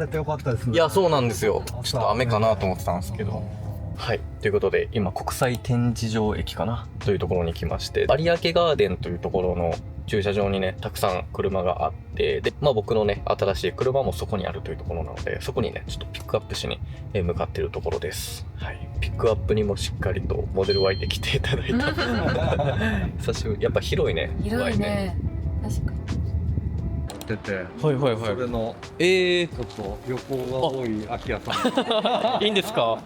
れてよかったですね。いや、そうなんですよ。ちょっと雨かなと思ってたんですけど。はい。ということで、今、国際展示場駅かなというところに来まして、有明ガーデンというところの駐車場にね、たくさん車があって、で、まあ僕のね、新しい車もそこにあるというところなので、そこにね、ちょっとピックアップしに向かっているところです。はい。ピックアップにもしっかりとモデル Y で来ていただいた。久しぶり。やっぱ広いね。広いね。確かに。てて、はいはいはい。それのちちょっと旅行が多い空き家さん。いいんですか？あ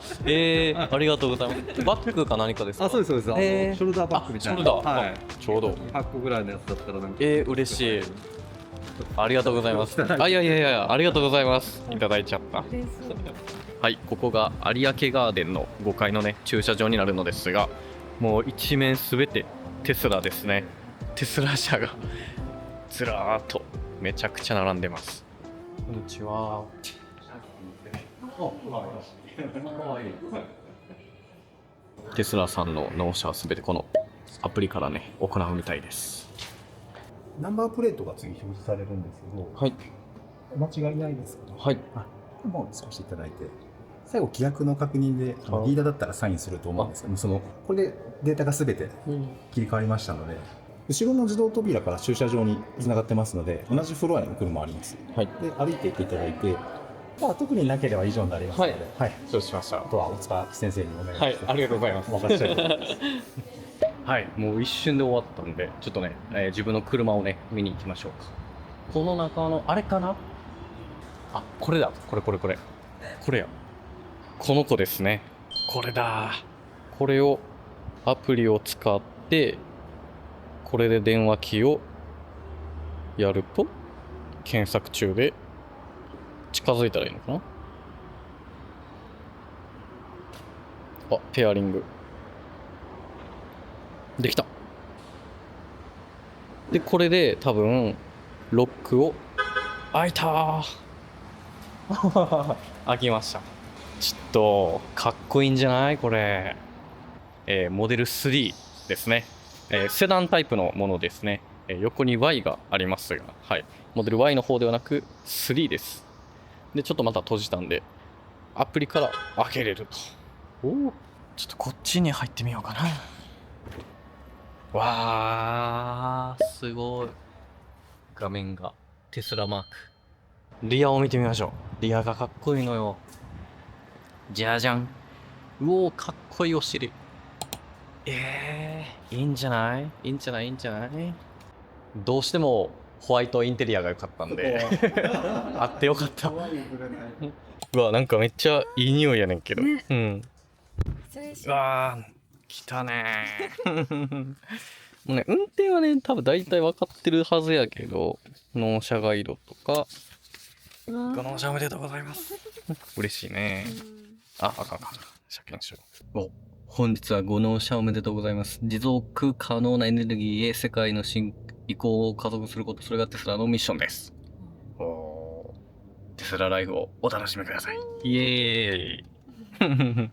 りがとうございます。バッグか何かですか？あ、そうですそうです。ショルダーバッグみたいな。ショルダー。はい。ちょうど。200個ぐらいのやつだったらなんか。嬉しい。ありがとうございます。いやいやいや、ありがとうございます。いただいちゃった。はい、ここが有明ガーデンの5階のね、駐車場になるのですが、もう一面すべてテスラですね。テスラ車がずらーっとめちゃくちゃ並んでます。こんにちは。テスラさんの納車はすべてこのアプリからね、行うみたいです。ナンバープレートが次表示されるんですけど、はい。間違いないですかね。はい。もう少しいただいて、最後、規約の確認で、リーダーだったらサインすると思うんですけど、これでデータがすべて切り替わりましたので、後ろの自動扉から駐車場につながってますので、同じフロアに車もあります。はい。で、歩いていっていただいて、特になければ以上になりますので、はい。承知しました。あとは大塚先生にお願いします。はい、ありがとうございます。お任せしたいと思います。はい、もう一瞬で終わったんで、ちょっとね、自分の車をね、見に行きましょうか。この中の、あれかなあ、これだ。これ。これや。この子ですね。これだ。これを、アプリを使って、これで電話機をやると、検索中で、近づいたらいいのかなあ、ペアリング。できた。で、これで多分、ロックを、開いたー開きました。ちょっと、かっこいいんじゃないこれ。モデル3ですね。セダンタイプのものですね。横に Y がありますが、はい。モデル Y の方ではなく、3です。で、ちょっとまた閉じたんで、アプリから開けれると。ちょっとこっちに入ってみようかな。わー、すごい。画面がテスラマーク。リアを見てみましょう。リアがかっこいいのよ。じゃじゃん。うおー、かっこいいお尻。いいんじゃないいいんじゃないどうしてもホワイトインテリアが良かったんで。あってよかった。うわ、なんかめっちゃいい匂いやねんけど。ね、うん。失礼しうわー、来たねー。もうね、運転はね、多分大体分かってるはずやけど、納車ガイドとか、ご納車おめでとうございます。嬉しいね。あかん。車検証。本日はご納車おめでとうございます。持続可能なエネルギーへ世界の移行を加速すること、それがテスラのミッションです。テスラライフをお楽しみください。イエーイ。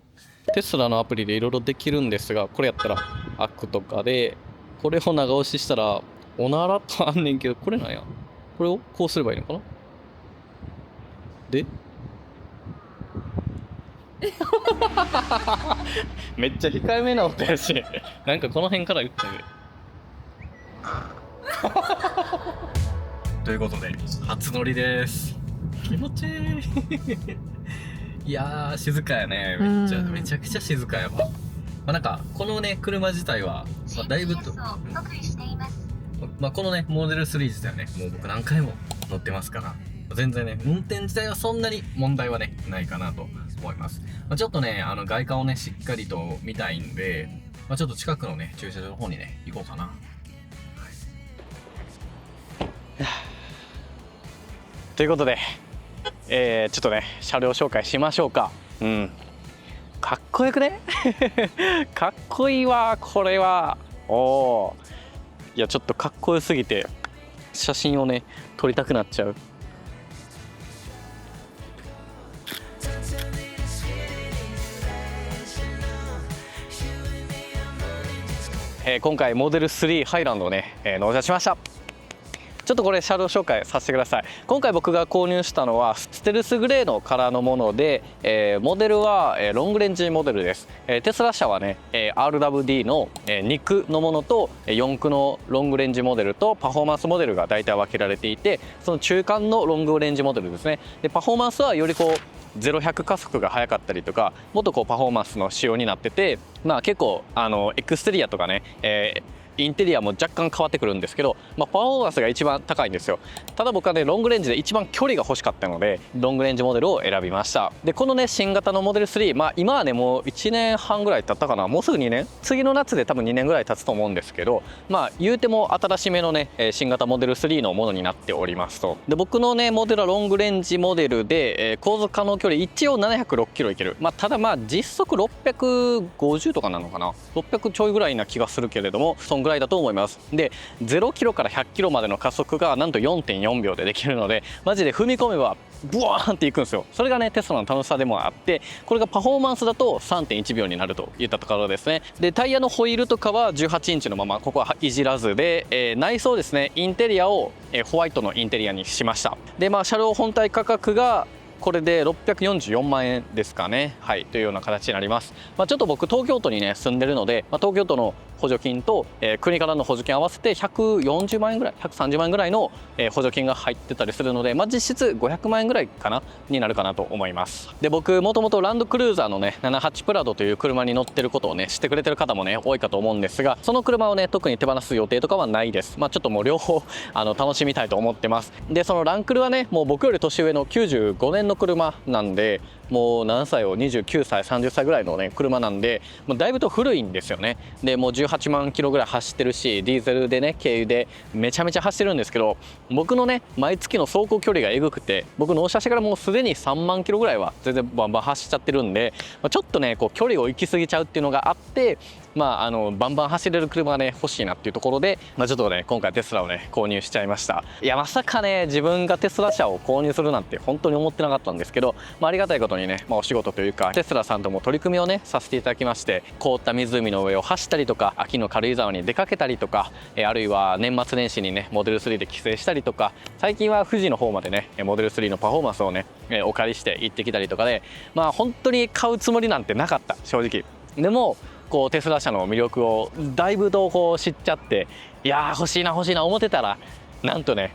テスラのアプリでいろいろできるんですが、これやったらアックとかで、これを長押ししたら、おならとあんねんけど、これなんや。これをこうすればいいのかなでめっちゃ控えめな音やし、なんかこの辺から言ってみる。ということで、初乗りです。気持ちいい。いやー、静かやね。めちゃくちゃ静かやわ。なんか、このね、車自体は、だいぶと、このね、モデル3自体はね、もう僕何回も乗ってますから、全然ね、運転自体はそんなに問題はね、ないかなと思います。ちょっとね、外観をね、しっかりと見たいんで、ちょっと近くのね、駐車場の方にね、行こうかな。ということで、ちょっとね、車両紹介しましょうか。かっこよくねかっこいいわ、これは。いや、ちょっとかっこよすぎて、写真をね、撮りたくなっちゃう。今回モデル3ハイランドをね、納車しました。ちょっとこれ車両紹介させてください。今回僕が購入したのはステルスグレーのカラーのもので、モデルはロングレンジモデルです。テスラ社はね RWD の2駆のものと4駆のロングレンジモデルとパフォーマンスモデルが大体分けられていて、その中間のロングレンジモデルですね。でパフォーマンスはよりこう0-100加速が速かったりとか、もっとこうパフォーマンスの仕様になってて、まあ結構エクステリアとかね、インテリアも若干変わってくるんですけど、パフォーマンスが一番高いんですよ。ただ僕はねロングレンジで一番距離が欲しかったのでロングレンジモデルを選びました。でこのね新型のモデル3、今はねもう1年半ぐらい経ったかな、もうすぐ2年、次の夏で多分2年ぐらい経つと思うんですけど、言うても新しめのね新型モデル3のものになっておりますと。で僕のねモデルはロングレンジモデルで、航続可能距離一応706キロいける。ただ実速650とかなのかな、600ちょいぐらいな気がするけれども、そんぐらいだと思います。で0キロから100キロまでの加速がなんと 4.4 秒でできるので、マジで踏み込めばブワーンっていくんですよ。それがねテスラの楽しさでもあって、これがパフォーマンスだと 3.1 秒になるといったところですね。でタイヤのホイールとかは18インチのまま、ここはいじらずで、内装ですね、インテリアを、ホワイトのインテリアにしました。で車両本体価格がこれで644万円ですかね、はいというような形になります。ちょっと僕東京都にね住んでるので、東京都の補助金と、国からの補助金合わせて140万円ぐらい130万円ぐらいの、補助金が入ってたりするので、実質500万円ぐらいかなになるかなと思います。で僕もともとランドクルーザーのね78プラドという車に乗ってることをね知ってくれてる方もね多いかと思うんですが、その車をね特に手放す予定とかはないです。ちょっともう両方楽しみたいと思ってます。でそのランクルはねもう僕より年上の95年の車なんで、もう何歳を29歳30歳ぐらいのね車なんで、もうだいぶと古いんですよね。でもう18万キロぐらい走ってるし、ディーゼルでね軽油でめちゃめちゃ走ってるんですけど、僕のね毎月の走行距離がえぐくて、僕納車してからもうすでに3万キロぐらいは全然バンバン走っちゃってるんで、ちょっとねこう距離を行き過ぎちゃうっていうのがあって、バンバン走れる車がね欲しいなっていうところで、ちょっとね今回テスラをね購入しちゃいました。いやまさかね自分がテスラ車を購入するなんて本当に思ってなかったんですけど、ありがたいことにね、お仕事というかテスラさんとも取り組みをねさせていただきまして、凍った湖の上を走ったりとか、秋の軽井沢に出かけたりとか、あるいは年末年始にねモデル3で帰省したりとか、最近は富士の方までねモデル3のパフォーマンスをねお借りして行ってきたりとかで、本当に買うつもりなんてなかった正直。でもこうテスラ車の魅力をだいぶとこう知っちゃって、いやー欲しいな思ってたら、なんとね、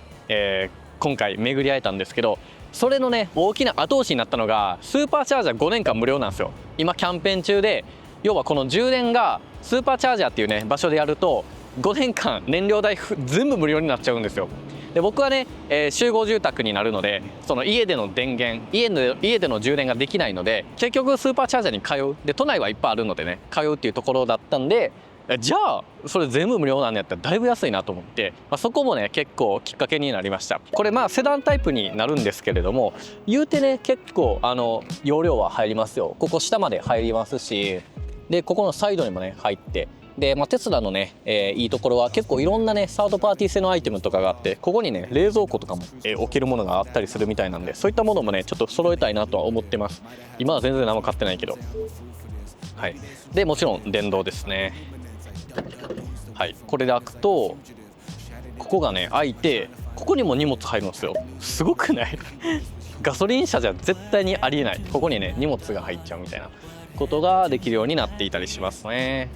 今回巡り会えたんですけど、それのね大きな後押しになったのがスーパーチャージャー5年間無料なんですよ。今キャンペーン中で、要はこの充電がスーパーチャージャーっていうね場所でやると5年間燃料代全部無料になっちゃうんですよ。で僕はね、集合住宅になるので、その家での電源家での充電ができないので、結局スーパーチャージャーに通う。で都内はいっぱいあるのでね通うっていうところだったんで、じゃあそれ全部無料なんやったらだいぶ安いなと思って、そこもね結構きっかけになりました。これセダンタイプになるんですけれども、言うてね結構容量は入りますよ。ここ下まで入りますし、でここのサイドにもね入って、でテスラのね、いいところは結構いろんなねサードパーティー製のアイテムとかがあって、ここにね冷蔵庫とかも、置けるものがあったりするみたいなんで、そういったものもねちょっと揃えたいなとは思ってます。今は全然何も買ってないけど、はい。でもちろん電動ですね。はい、これで開くとここがね開いて、ここにも荷物入るんですよ。すごくないガソリン車じゃ絶対にありえない、ここにね荷物が入っちゃうみたいなことができるようになっていたりしますね。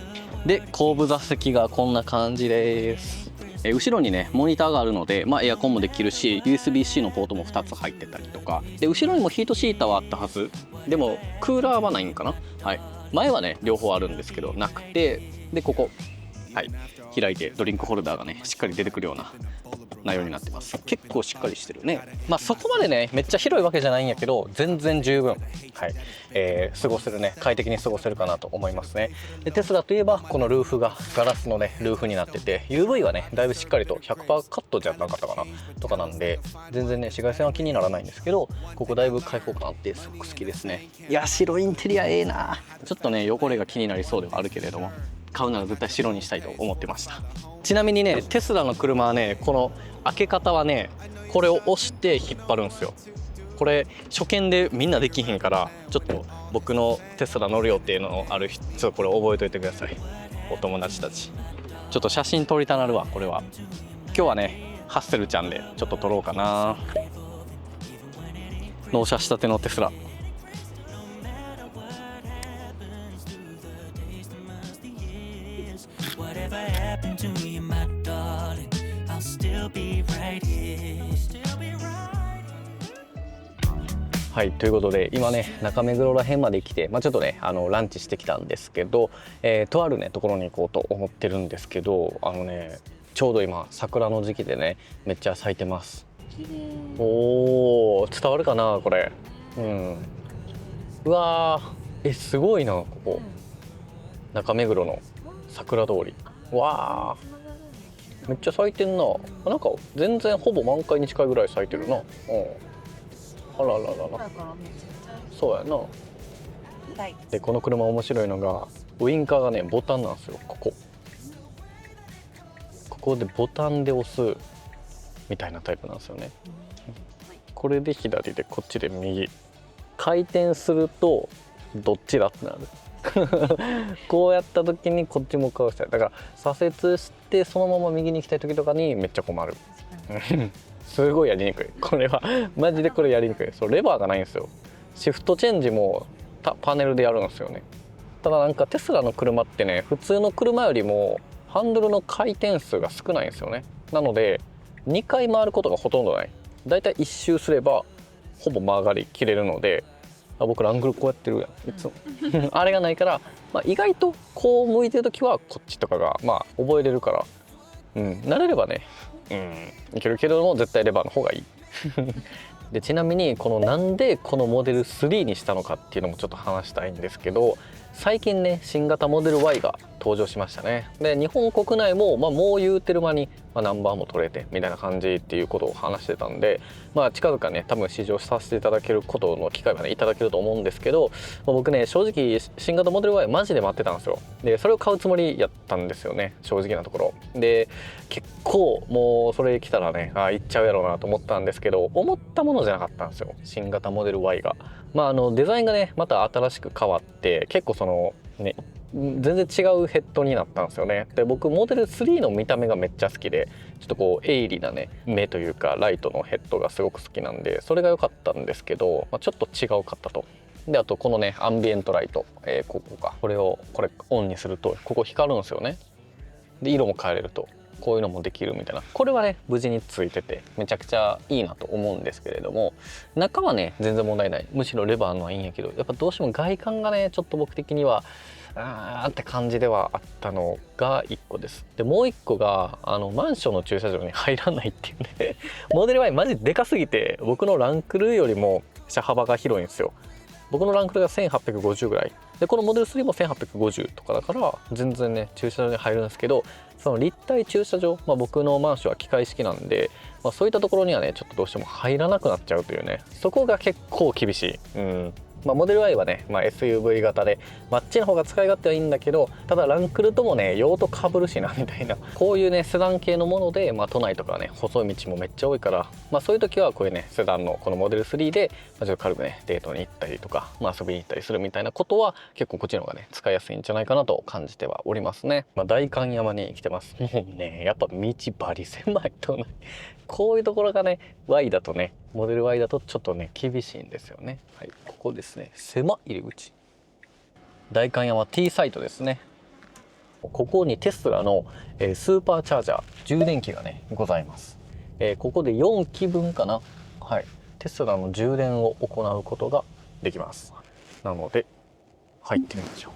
で後部座席がこんな感じです。後ろにねモニターがあるので、エアコンもできるし USB-C のポートも2つ入ってたりとかで、後ろにもヒートシーターはあったはず。でもクーラーはないんかな。はい、前はね両方あるんですけどなくて、でここ、はい、開いてドリンクホルダーがねしっかり出てくるような内容になってます。結構しっかりしてるね。そこまでねめっちゃ広いわけじゃないんやけど全然十分、はい、過ごせるね、快適に過ごせるかなと思いますね。でテスラといえばこのルーフがガラスのねルーフになってて、 UV はねだいぶしっかりと 100% カットじゃなかったかなとかなんで、全然ね紫外線は気にならないんですけど、ここだいぶ開放感あってすごく好きですね。いや白インテリアええな。ちょっとね汚れが気になりそうではあるけれども、買うなら絶対白にしたいと思ってました。ちなみにねテスラの車はねこの開け方はねこれを押して引っ張るんですよ。これ初見でみんなできひんから、ちょっと僕のテスラ乗る予定のある人、ちょっとこれ覚えといてください、お友達たち。ちょっと写真撮りたなるわこれは。今日はねハッセルちゃんでちょっと撮ろうかな。納車したてのテスラ。はい、ということで今ね中目黒ら辺まで来て、ちょっとねランチしてきたんですけど、とあるねところに行こうと思ってるんですけど、ちょうど今桜の時期でねめっちゃ咲いてます。おー、伝わるかなこれ。うわー、すごいなここ中目黒の桜通り。わー、めっちゃ咲いてんな。なんか全然ほぼ満開に近いぐらい咲いてるな。あらららら。そうやな。でこの車面白いのがウインカーがねボタンなんですよ。ここでボタンで押すみたいなタイプなんですよね。これで左でこっちで右。回転するとどっちだってなる。こうやった時にこっち向かうしたい。だから左折してそのまま右に行きたい時とかにめっちゃ困る。すごいやりにくい。これはマジでこれやりにくい。そうレバーがないんですよ。シフトチェンジもパネルでやるんですよね。ただなんかテスラの車ってね普通の車よりもハンドルの回転数が少ないんですよね。なので2回回ることがほとんどない。だいたい1周すればほぼ曲がりきれるので、僕ラングルこうやってるやんいつも。あれがないから、意外とこう向いてる時はこっちとかが覚えれるから、慣れればねいけるけども絶対レバーの方がいい。でちなみにこのなんでこのモデル3にしたのかっていうのもちょっと話したいんですけど、最近ね新型モデル Y が登場しましたね。で日本国内も、もう言うてる間に、ナンバーも取れてみたいな感じっていうことを話してたんで、近々ね多分試乗させていただけることの機会はねいただけると思うんですけど、僕ね正直新型モデル Y マジで待ってたんですよ。でそれを買うつもりやったんですよね正直なところで。結構もうそれ来たらね行っちゃうやろうなと思ったんですけど、思ったものじゃなかったんですよ新型モデル Y が。デザインがねまた新しく変わって結構そのね全然違うヘッドになったんですよね。で僕モデル3の見た目がめっちゃ好きで、ちょっとこう鋭利なね目というかライトのヘッドがすごく好きなんでそれが良かったんですけど、ちょっと違うかったと。であとこのねアンビエントライト、これオンにするとここ光るんですよね。で色も変えれるとこういうのもできるみたいな、これはね無事についててめちゃくちゃいいなと思うんですけれども、中はね全然問題ない。むしろレバーのはいいんやけど、やっぱどうしても外観がねちょっと僕的にはって感じではあったのが1個です。でもう1個がマンションの駐車場に入らないっていうね。モデル Y マジでかすぎて僕のランクルよりも車幅が広いんですよ。僕のランクルが1850ぐらいで、このモデル3も1850とかだから全然ね駐車場に入るんですけど、その立体駐車場、僕のマンションは機械式なんで、そういったところにはねちょっとどうしても入らなくなっちゃうというね、そこが結構厳しい。モデル Y はね、SUV 型であっちの方が使い勝手はいいんだけど、ただランクルともね用途かぶるしなみたいな、こういうねセダン系のもので、都内とかね細い道もめっちゃ多いから、そういう時はこういうねセダンのこのモデル3で、ちょっと軽くねデートに行ったりとか、遊びに行ったりするみたいなことは結構こっちの方がね使いやすいんじゃないかなと感じてはおりますね。代官山に来てます。もうねやっぱ道バリ狭いとね、こういうところがね Y だとね、モデル Y だとちょっとね厳しいんですよね。はい、ここですね、狭い入り口。代官山 T サイトですね。ここにテスラのスーパーチャージャー充電器がねございます。ここで4基分かな、はい、テスラの充電を行うことができます。なので入ってみましょ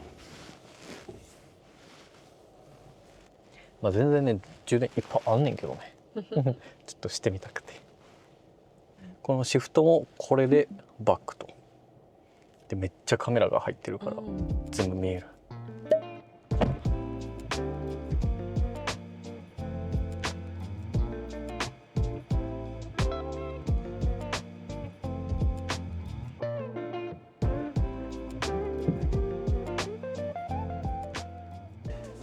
う。全然ね充電いっぱいあんねんけどねちょっとしてみたくて、このシフトもこれでバックとで、めっちゃカメラが入ってるから全部見える。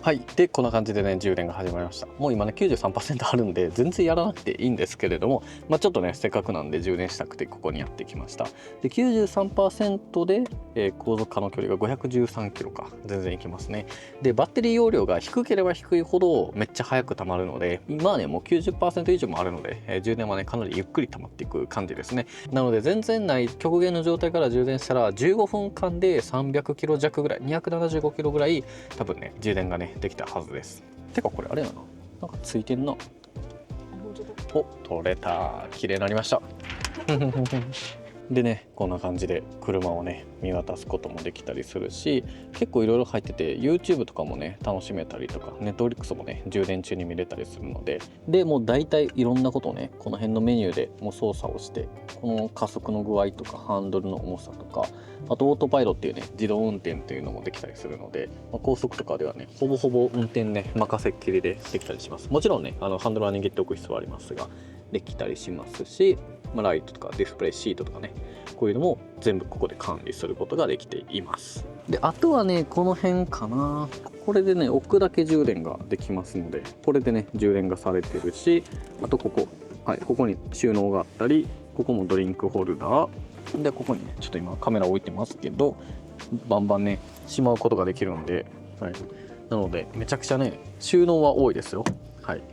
はい、でこんな感じでね充電が始まりました。もう今ね 93% あるんで全然やらなくていいんですけれども、ちょっとねせっかくなんで充電したくてここにやってきました。で 93% で航続可能距離が513キロか、全然いけますね。でバッテリー容量が低ければ低いほどめっちゃ早く溜まるので、今はねもう 90% 以上もあるので、充電はねかなりゆっくり溜まっていく感じですね。なので全然ない極限の状態から充電したら15分間で300キロ弱ぐらい、275キロぐらい多分ね充電がねできたはずです。てかこれあれやな、なんかついてんな。お、取れた、綺麗になりましたでね、こんな感じで車をね見渡すこともできたりするし、結構いろいろ入ってて YouTube とかもね楽しめたりとか、Netflix もね充電中に見れたりするので、でもう大体いろんなことをねこの辺のメニューでもう操作をして、この加速の具合とかハンドルの重さとか、あとオートパイロっていうね自動運転っていうのもできたりするので、高速とかではねほぼほぼ運転ね任せっきりでできたりします。もちろんねハンドルは握っておく必要はありますができたりしますし、ライトとかディスプレイシートとかね、こういうのも全部ここで管理することができています。であとはねこの辺かな、これでね置くだけ充電ができますので、これでね充電がされてるし、あとここ、はい、ここに収納があったり、ここもドリンクホルダーで、ここにねちょっと今カメラ置いてますけど、バンバンねしまうことができるんで、はい、なのでめちゃくちゃね収納は多いですよ。はい、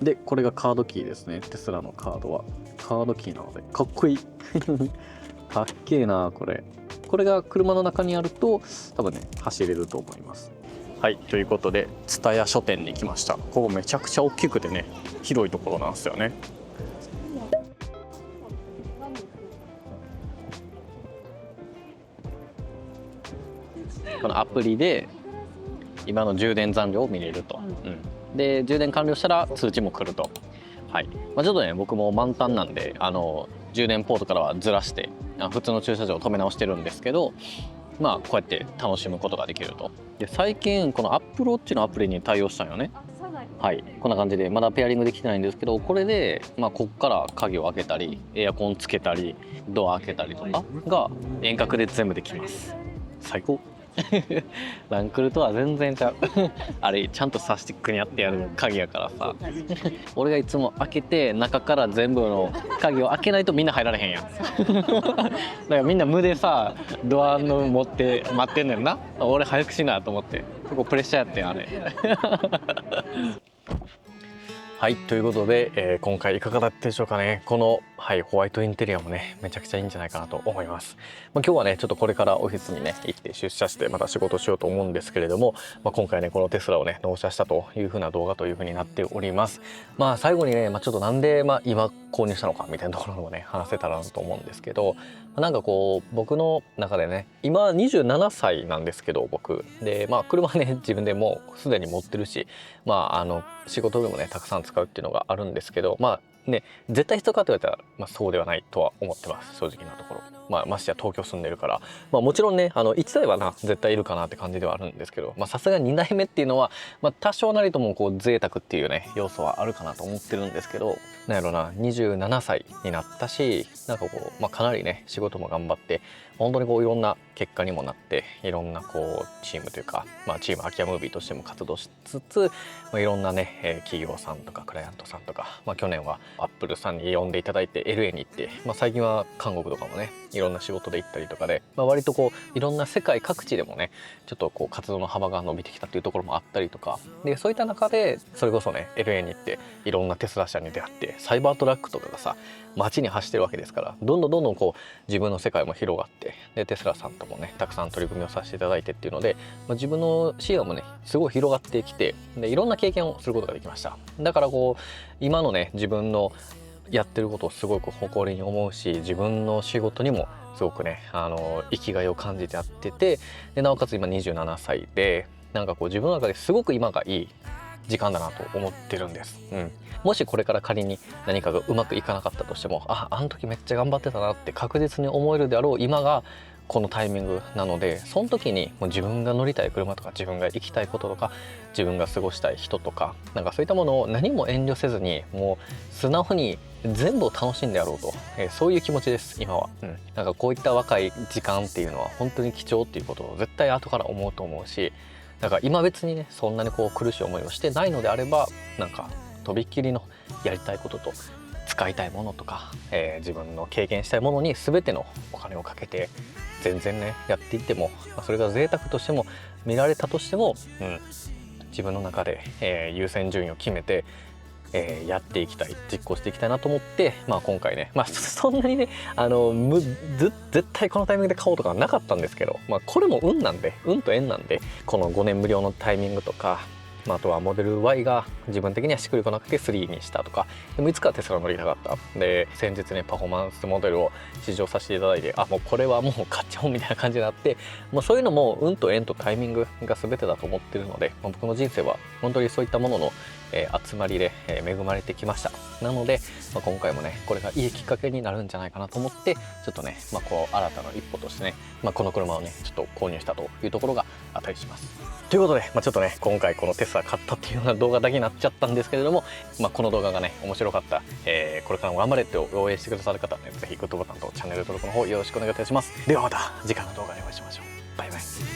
でこれがカードキーですね。テスラのカードはカードキーなのでかっこいいかっけえなこれ。これが車の中にあると多分ね走れると思います。はい、ということで蔦屋書店に来ました。ここめちゃくちゃ大きくてね広いところなんですよね。このアプリで今の充電残量を見れると、で充電完了したら通知も来ると。はい、ちょっとね僕も満タンなんで充電ポートからはずらして普通の駐車場を止め直してるんですけど、こうやって楽しむことができると。で最近この Apple Watch のアプリに対応したんよね。はい、こんな感じでまだペアリングできてないんですけど、これでこっから鍵を開けたりエアコンつけたりドア開けたりとかが遠隔で全部できます。最高ランクルとは全然ちゃうあれちゃんとサスティックにやってやる鍵やからさ俺がいつも開けて中から全部の鍵を開けないとみんな入られへんやんだからみんな無でさドアの持って待ってんねんな。俺早くしなと思って、ここプレッシャーやってんあれはい、ということで、今回いかがだったでしょうかね。この、ホワイトインテリアもねめちゃくちゃいいんじゃないかなと思います。今日はねちょっとこれからオフィスにね行って出社してまた仕事しようと思うんですけれども、今回ねこのテスラをね納車したという風な動画という風になっております。最後にね、ちょっとなんで今購入したのかみたいなところもね話せたらなと思うんですけど、なんかこう僕の中でね今27歳なんですけど、僕で車ね自分でもうすでに持ってるし、仕事でもねたくさん使うっていうのがあるんですけど、絶対必要かと言われたら、そうではないとは思ってます、正直なところ。ましてや東京住んでるから、もちろんね1台は絶対いるかなって感じではあるんですけど、さすがに2台目っていうのは、多少なりともこう贅沢っていうね要素はあるかなと思ってるんですけど、なんやろな、27歳になったし、なんかこう、かなりね仕事も頑張って本当にこういろんな結果にもなって、いろんなこうチームというか、チーム空き家ムービーとしても活動しつつ、いろんなね企業さんとかクライアントさんとか、去年はアップルさんに呼んでいただいて LA に行って、最近は韓国とかもねいろんな仕事で行ったりとかで、割とこういろんな世界各地でもねちょっとこう活動の幅が伸びてきたっていうところもあったりとかで、そういった中でそれこそね LA に行っていろんなテスラ車に出会って、サイバートラックとかがさ街に走ってるわけですから、どんどんこう自分の世界も広がって、でテスラさんともねたくさん取り組みをさせていただいてっていうので、自分の視野もねすごい広がってきて、でいろんな経験をすることができました。だからこう今のね自分のやってることをすごく誇りに思うし、自分の仕事にもすごくね生きがいを感じてやってて、でなおかつ今27歳で、なんかこう自分の中ですごく今がいい時間だなと思ってるんです。もしこれから仮に何かがうまくいかなかったとしても、あの時めっちゃ頑張ってたなって確実に思えるであろう今がこのタイミングなので、その時にもう自分が乗りたい車とか、自分が行きたいこととか、自分が過ごしたい人とか、なんかそういったものを何も遠慮せずに、もう素直に全部を楽しんでやろうと、そういう気持ちです今は。なんかこういった若い時間っていうのは本当に貴重っていうことを絶対後から思うと思うし、だから今別にねそんなにこう苦しい思いをしてないのであれば、なんかとびっきりのやりたいことと使いたいものとか、自分の経験したいものに全てのお金をかけて全然ねやっていっても、それが贅沢としても見られたとしても、自分の中で、優先順位を決めて、やっていきたい、実行していきたいなと思って、今回ね、そんなにね絶対このタイミングで買おうとかはなかったんですけど、これも運と縁なんで、この5年無料のタイミングとか、あとはモデル Y が自分的にはしっくりこなくて3にしたとか、でもいつかはテスラ乗りたかったで、先日ねパフォーマンスモデルを試乗させていただいて、もうこれはもう買っちゃおうみたいな感じになって、そういうのも運と縁とタイミングが全てだと思ってるので、僕の人生は本当にそういったものの集まりで恵まれてきました。なので、今回もねこれがいいきっかけになるんじゃないかなと思って、ちょっとね、こう新たな一歩としてね、この車をねちょっと購入したというところがあったりします。ということで、ちょっとね今回このテスラ買ったっていうような動画だけになっちゃったんですけれども、この動画がね面白かった、これからも頑張れって応援してくださる方はね、ぜひグッドボタンとチャンネル登録の方よろしくお願いいたします。ではまた次回の動画でお会いしましょう。バイバイ。